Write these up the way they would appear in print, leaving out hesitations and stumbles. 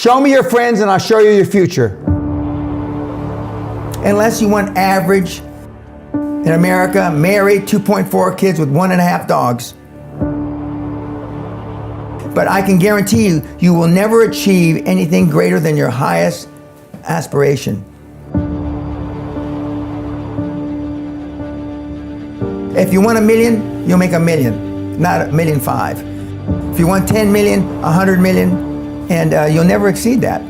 Show me your friends and I'll show you your future. Unless you want average in America, married, 2.4 kids with 1.5 dogs. But I can guarantee you, you will never achieve anything greater than your highest aspiration. If you want $1 million, you'll make $1 million, not $1.5 million. If you want 10 million, 100 million, and you'll never exceed that.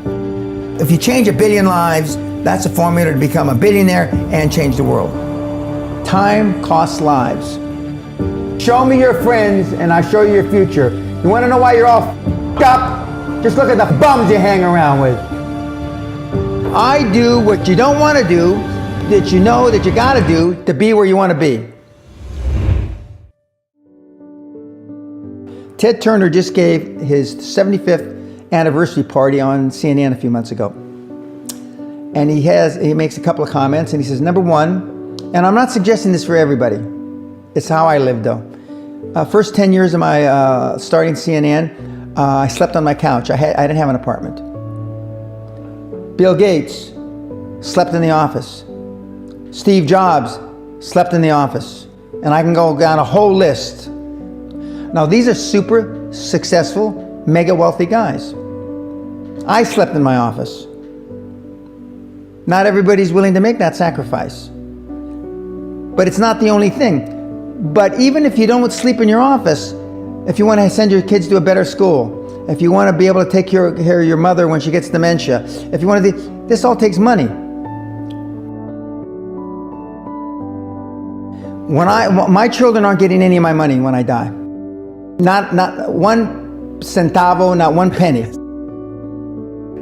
If you change 1 billion lives, that's a formula to become a billionaire and change the world. Time costs lives. Show me your friends and I'll show you your future. You want to know why you're all f***ed up? Just look at the bums you hang around with. I do what you don't want to do, that you know that you got to do to be where you want to be. Ted Turner just gave his 75th anniversary party on CNN a few months ago. And he makes a couple of comments and he says, number one, and I'm not suggesting this for everybody, it's how I lived though. First 10 years of my starting CNN, I slept on my couch. I didn't have an apartment. Bill Gates slept in the office. Steve Jobs slept in the office. And I can go down a whole list. Now these are super successful, mega wealthy guys. I slept in my office. Not everybody's willing to make that sacrifice. But it's not the only thing. But even if you don't sleep in your office, if you want to send your kids to a better school, if you want to be able to take care of your mother when she gets dementia, if you want to do, this all takes money. My children aren't getting any of my money when I die. Not one centavo, not one penny.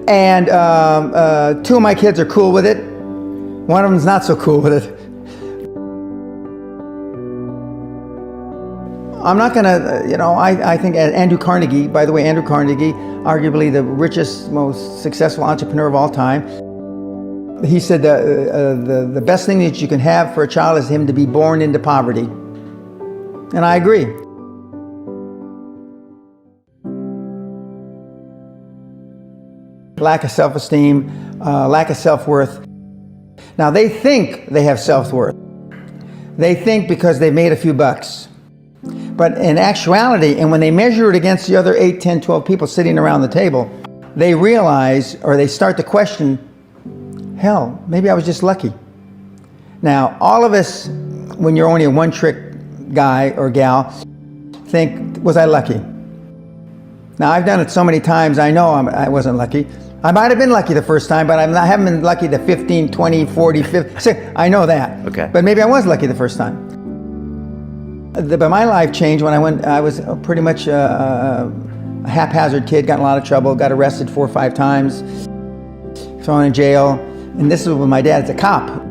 And 2 of my kids are cool with it. One of them's not so cool with it. I'm not gonna, I think Andrew Carnegie, by the way, Andrew Carnegie, arguably the richest, most successful entrepreneur of all time, he said the best thing that you can have for a child is him to be born into poverty. And I agree. Lack of self-esteem, lack of self-worth. Now they think they have self-worth. They think because they've made a few bucks. But in actuality, and when they measure it against the other 8, 10, 12 people sitting around the table, they realize, or they start to question, hell, maybe I was just lucky. Now, all of us, when you're only a one-trick guy or gal, think, was I lucky? Now, I've done it so many times, I know I wasn't lucky. I might have been lucky the first time, but I haven't been lucky the 15, 20, 40, 50, I know that. Okay. But maybe I was lucky the first time. But my life changed when I was pretty much a haphazard kid, got in a lot of trouble, got arrested 4 or 5 times, thrown in jail, and this was with my dad as a cop.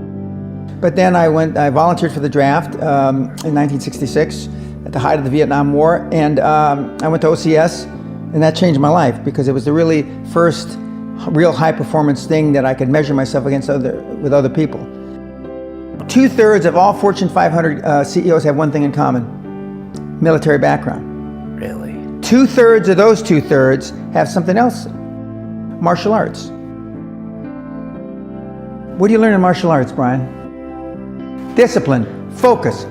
But then I volunteered for the draft in 1966 at the height of the Vietnam War, and I went to OCS, and that changed my life because it was the really first real high performance thing that I could measure myself against with other people. 2/3 of all Fortune 500 CEOs have one thing in common: military background. Really? 2/3 of those 2/3 have something else: martial arts. What do you learn in martial arts, Brian? Discipline, focus.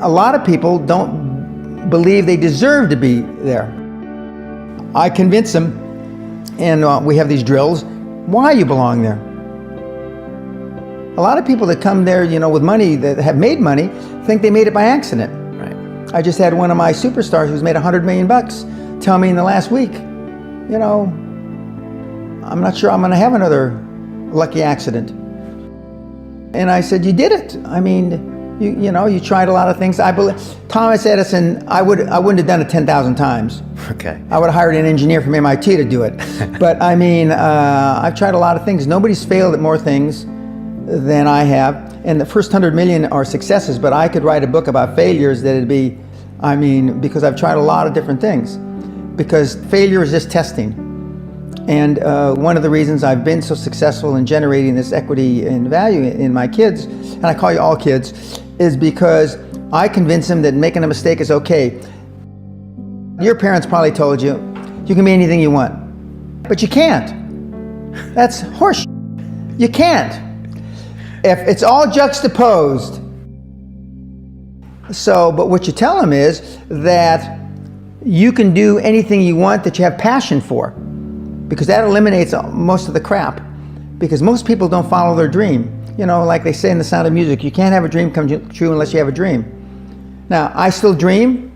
A lot of people don't believe they deserve to be there. I convince them, and we have these drills, why you belong there. A lot of people that come there, with money, that have made money, think they made it by accident. Right. I just had one of my superstars who's made $100 million tell me in the last week, I'm not sure I'm going to have another lucky accident. And I said, you did it. I mean, you tried a lot of things. I believe Thomas Edison, I wouldn't have done it 10,000 times. Okay. I would have hired an engineer from MIT to do it. But I mean, I've tried a lot of things. Nobody's failed at more things than I have. And the first 100 million are successes, but I could write a book about failures that'd be, because I've tried a lot of different things. Because failure is just testing. And one of the reasons I've been so successful in generating this equity and value in my kids, and I call you all kids, is because I convince them that making a mistake is okay. Your parents probably told you, you can be anything you want. But you can't. That's horse. You can't. If it's all juxtaposed. So, but what you tell them is that you can do anything you want that you have passion for, because that eliminates most of the crap. Because most people don't follow their dream. You know, like they say in The Sound of Music, you can't have a dream come true unless you have a dream. Now, I still dream.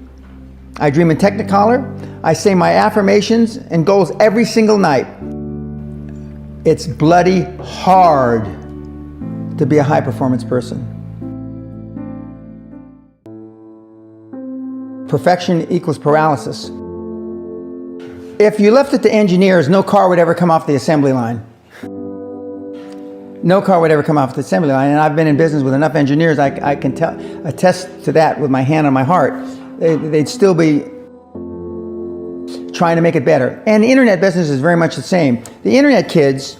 I dream in Technicolor. I say my affirmations and goals every single night. It's bloody hard to be a high-performance person. Perfection equals paralysis. If you left it to engineers, no car would ever come off the assembly line. No car would ever come off the assembly line, and I've been in business with enough engineers, I can attest to that with my hand on my heart. They'd still be trying to make it better. And the internet business is very much the same. The internet kids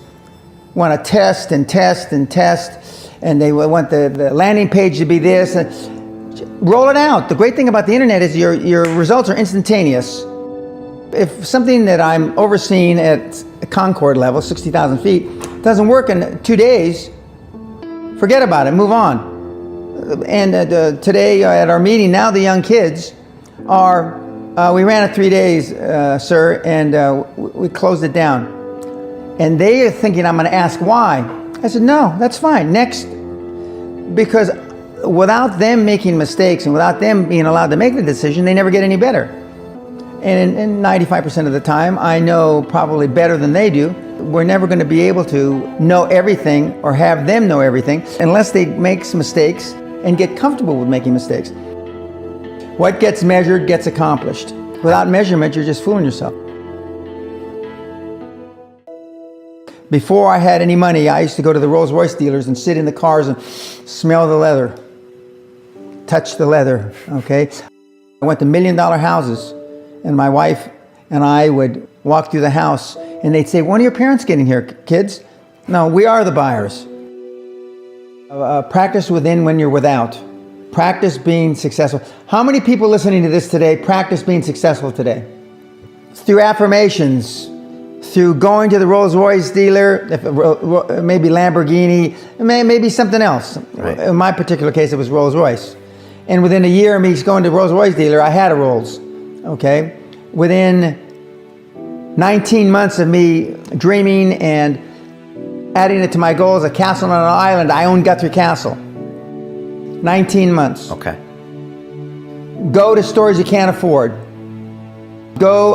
want to test and test and test, and they want the landing page to be this. Roll it out. The great thing about the internet is your results are instantaneous. If something that I'm overseeing at Concord level, 60,000 feet, doesn't work in 2 days, forget about it, move on. And today at our meeting, now the young kids are, we ran it 3 days, sir, and we closed it down. And they are thinking I'm going to ask why. I said, no, that's fine, next. Because without them making mistakes and without them being allowed to make the decision, they never get any better. And in 95% of the time, I know probably better than they do. We're never going to be able to know everything or have them know everything unless they make some mistakes and get comfortable with making mistakes. What gets measured gets accomplished. Without measurement, you're just fooling yourself. Before I had any money, I used to go to the Rolls-Royce dealers and sit in the cars and smell the leather, touch the leather, okay? I went to $1 million houses, and my wife and I would walk through the house, and they'd say, when are your parents getting here, kids? No, we are the buyers. Practice within when you're without. Practice being successful. How many people listening to this today practice being successful today? Through affirmations, through going to the Rolls-Royce dealer, maybe Lamborghini, maybe something else. Right. In my particular case, it was Rolls-Royce. And within a year of me going to the Rolls-Royce dealer, I had a Rolls, okay? Within 19 months of me dreaming and adding it to my goals, a castle on an island, I own Guthrie Castle. 19 months. Okay. Go to stores you can't afford. Go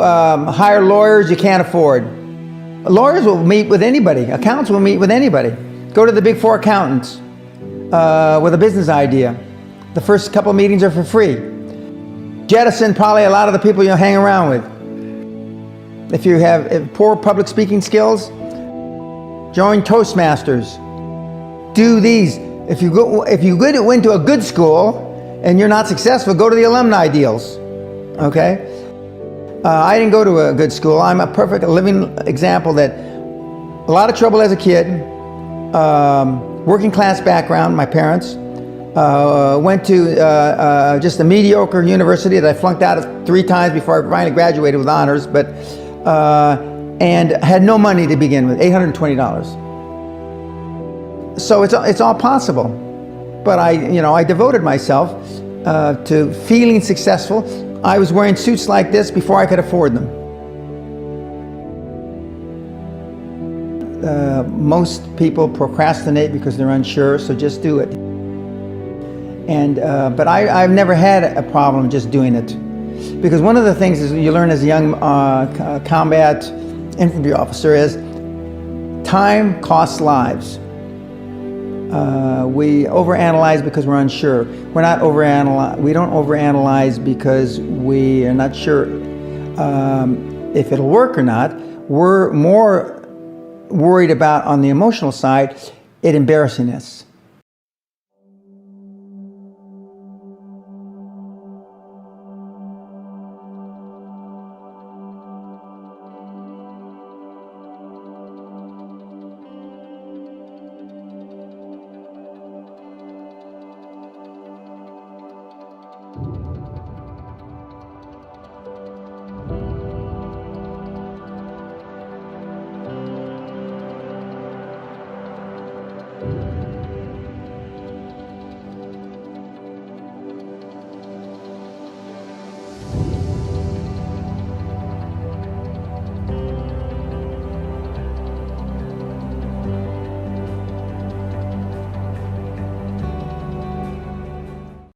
hire lawyers you can't afford. Lawyers will meet with anybody. Accountants will meet with anybody. Go to the big four accountants with a business idea. The first couple meetings are for free. Jettison probably a lot of the people you'll hang around with. If you have poor public speaking skills, join Toastmasters. Do these. If you went to a good school and you're not successful, go to the alumni deals. Okay? I didn't go to a good school. I'm a perfect living example that a lot of trouble as a kid, working class background, my parents, went to just a mediocre university that I flunked out of 3 times before I finally graduated with honors, but and had no money to begin with, $820. So it's all possible, but I devoted myself to feeling successful. I was wearing suits like this before I could afford them. Most people procrastinate because they're unsure, so just do it. And but I've never had a problem just doing it, because one of the things is you learn as a young combat infantry officer is time costs lives. We overanalyze because we're unsure. We don't overanalyze because we are not sure if it'll work or not. We're more worried about, on the emotional side, it embarrassing us.